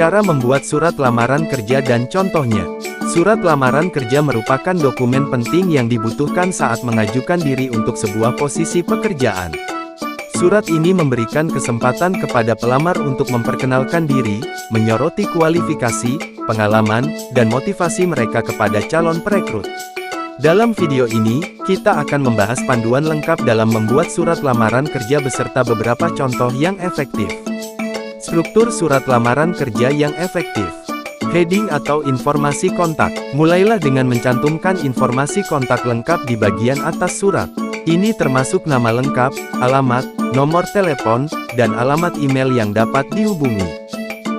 Cara membuat surat lamaran kerja dan contohnya. Surat lamaran kerja merupakan dokumen penting yang dibutuhkan saat mengajukan diri untuk sebuah posisi pekerjaan. Surat ini memberikan kesempatan kepada pelamar untuk memperkenalkan diri, menyoroti kualifikasi, pengalaman, dan motivasi mereka kepada calon perekrut. Dalam video ini, kita akan membahas panduan lengkap dalam membuat surat lamaran kerja beserta beberapa contoh yang efektif. Struktur surat lamaran kerja yang efektif. Heading atau informasi kontak. Mulailah dengan mencantumkan informasi kontak lengkap di bagian atas surat. Ini termasuk nama lengkap, alamat, nomor telepon, dan alamat email yang dapat dihubungi.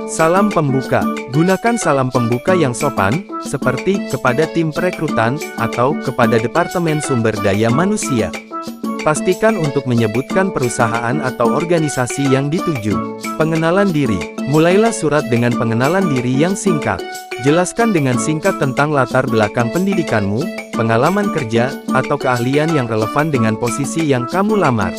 Salam pembuka. Gunakan salam pembuka yang sopan, seperti kepada tim perekrutan, atau kepada Departemen Sumber Daya Manusia. Pastikan untuk menyebutkan perusahaan atau organisasi yang dituju. Pengenalan diri. Mulailah surat dengan pengenalan diri yang singkat. Jelaskan dengan singkat tentang latar belakang pendidikanmu, pengalaman kerja, atau keahlian yang relevan dengan posisi yang kamu lamar.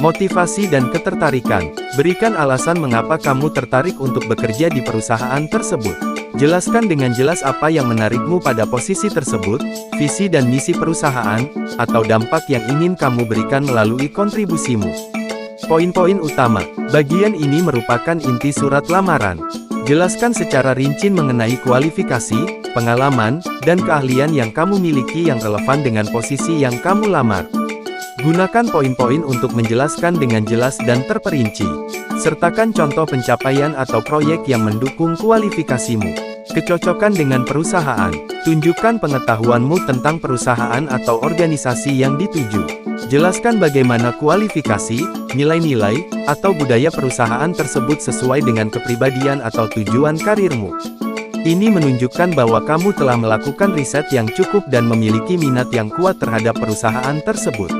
Motivasi dan ketertarikan. Berikan alasan mengapa kamu tertarik untuk bekerja di perusahaan tersebut. Jelaskan dengan jelas apa yang menarikmu pada posisi tersebut, visi dan misi perusahaan, atau dampak yang ingin kamu berikan melalui kontribusimu. Poin-poin utama. Bagian ini merupakan inti surat lamaran. Jelaskan secara rinci mengenai kualifikasi, pengalaman, dan keahlian yang kamu miliki yang relevan dengan posisi yang kamu lamar. Gunakan poin-poin untuk menjelaskan dengan jelas dan terperinci. Sertakan contoh pencapaian atau proyek yang mendukung kualifikasimu. Kecocokan dengan perusahaan. Tunjukkan pengetahuanmu tentang perusahaan atau organisasi yang dituju. Jelaskan bagaimana kualifikasi, nilai-nilai, atau budaya perusahaan tersebut sesuai dengan kepribadian atau tujuan karirmu. Ini menunjukkan bahwa kamu telah melakukan riset yang cukup dan memiliki minat yang kuat terhadap perusahaan tersebut.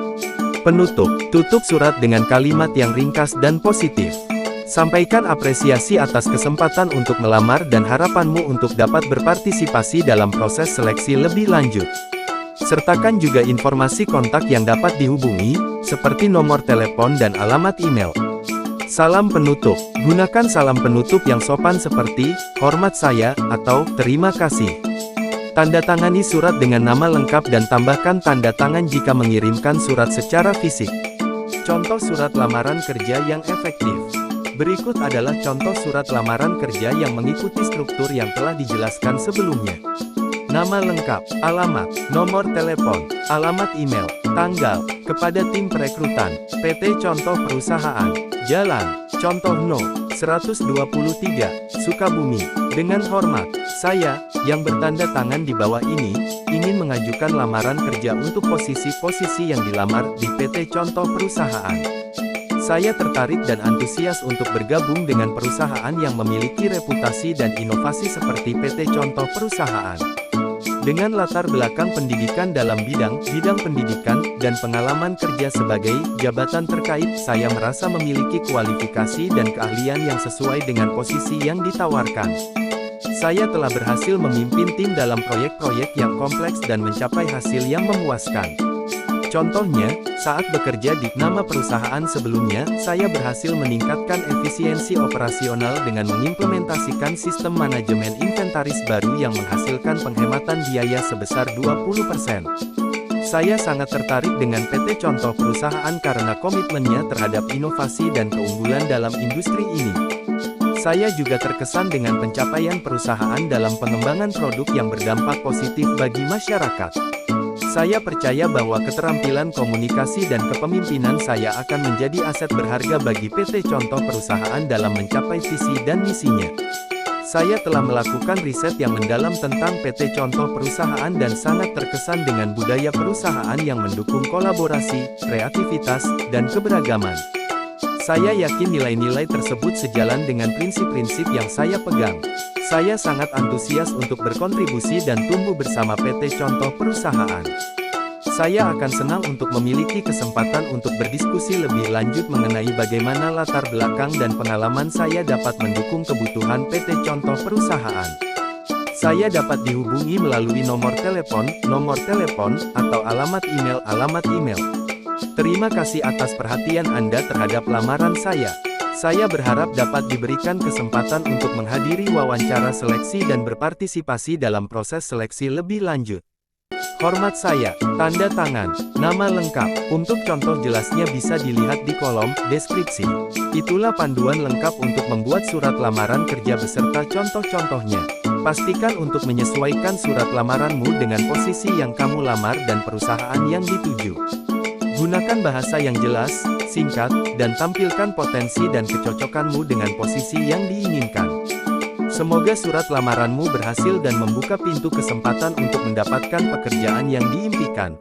Penutup. Tutup surat dengan kalimat yang ringkas dan positif. Sampaikan apresiasi atas kesempatan untuk melamar dan harapanmu untuk dapat berpartisipasi dalam proses seleksi lebih lanjut. Sertakan juga informasi kontak yang dapat dihubungi, seperti nomor telepon dan alamat email. Salam penutup. Gunakan salam penutup yang sopan seperti, "Hormat saya," atau "Terima kasih." Tanda tangani surat dengan nama lengkap dan tambahkan tanda tangan jika mengirimkan surat secara fisik. Contoh surat lamaran kerja yang efektif. Berikut adalah contoh surat lamaran kerja yang mengikuti struktur yang telah dijelaskan sebelumnya. Nama lengkap, alamat, nomor telepon, alamat email, tanggal, kepada tim perekrutan, PT contoh perusahaan, jalan, contoh No. 123, Sukabumi. Dengan hormat, saya, yang bertanda tangan di bawah ini, ingin mengajukan lamaran kerja untuk posisi-posisi yang dilamar di PT contoh perusahaan. Saya tertarik dan antusias untuk bergabung dengan perusahaan yang memiliki reputasi dan inovasi seperti PT contoh perusahaan. Dengan latar belakang pendidikan dalam bidang pendidikan, dan pengalaman kerja sebagai jabatan terkait, saya merasa memiliki kualifikasi dan keahlian yang sesuai dengan posisi yang ditawarkan. Saya telah berhasil memimpin tim dalam proyek-proyek yang kompleks dan mencapai hasil yang memuaskan. Contohnya, saat bekerja di nama perusahaan sebelumnya, saya berhasil meningkatkan efisiensi operasional dengan mengimplementasikan sistem manajemen inventaris baru yang menghasilkan penghematan biaya sebesar 20%. Saya sangat tertarik dengan PT contoh perusahaan karena komitmennya terhadap inovasi dan keunggulan dalam industri ini. Saya juga terkesan dengan pencapaian perusahaan dalam pengembangan produk yang berdampak positif bagi masyarakat. Saya percaya bahwa keterampilan komunikasi dan kepemimpinan saya akan menjadi aset berharga bagi PT contoh perusahaan dalam mencapai visi dan misinya. Saya telah melakukan riset yang mendalam tentang PT contoh perusahaan dan sangat terkesan dengan budaya perusahaan yang mendukung kolaborasi, kreativitas, dan keberagaman. Saya yakin nilai-nilai tersebut sejalan dengan prinsip-prinsip yang saya pegang. Saya sangat antusias untuk berkontribusi dan tumbuh bersama PT contoh perusahaan. Saya akan senang untuk memiliki kesempatan untuk berdiskusi lebih lanjut mengenai bagaimana latar belakang dan pengalaman saya dapat mendukung kebutuhan PT contoh perusahaan. Saya dapat dihubungi melalui nomor telepon, atau alamat email. Terima kasih atas perhatian Anda terhadap lamaran saya. Saya berharap dapat diberikan kesempatan untuk menghadiri wawancara seleksi dan berpartisipasi dalam proses seleksi lebih lanjut. Hormat saya, tanda tangan, nama lengkap. Untuk contoh jelasnya bisa dilihat di kolom deskripsi. Itulah panduan lengkap untuk membuat surat lamaran kerja beserta contoh-contohnya. Pastikan untuk menyesuaikan surat lamaranmu dengan posisi yang kamu lamar dan perusahaan yang dituju. Gunakan bahasa yang jelas, singkat, dan tampilkan potensi dan kecocokanmu dengan posisi yang diinginkan. Semoga surat lamaranmu berhasil dan membuka pintu kesempatan untuk mendapatkan pekerjaan yang diimpikan.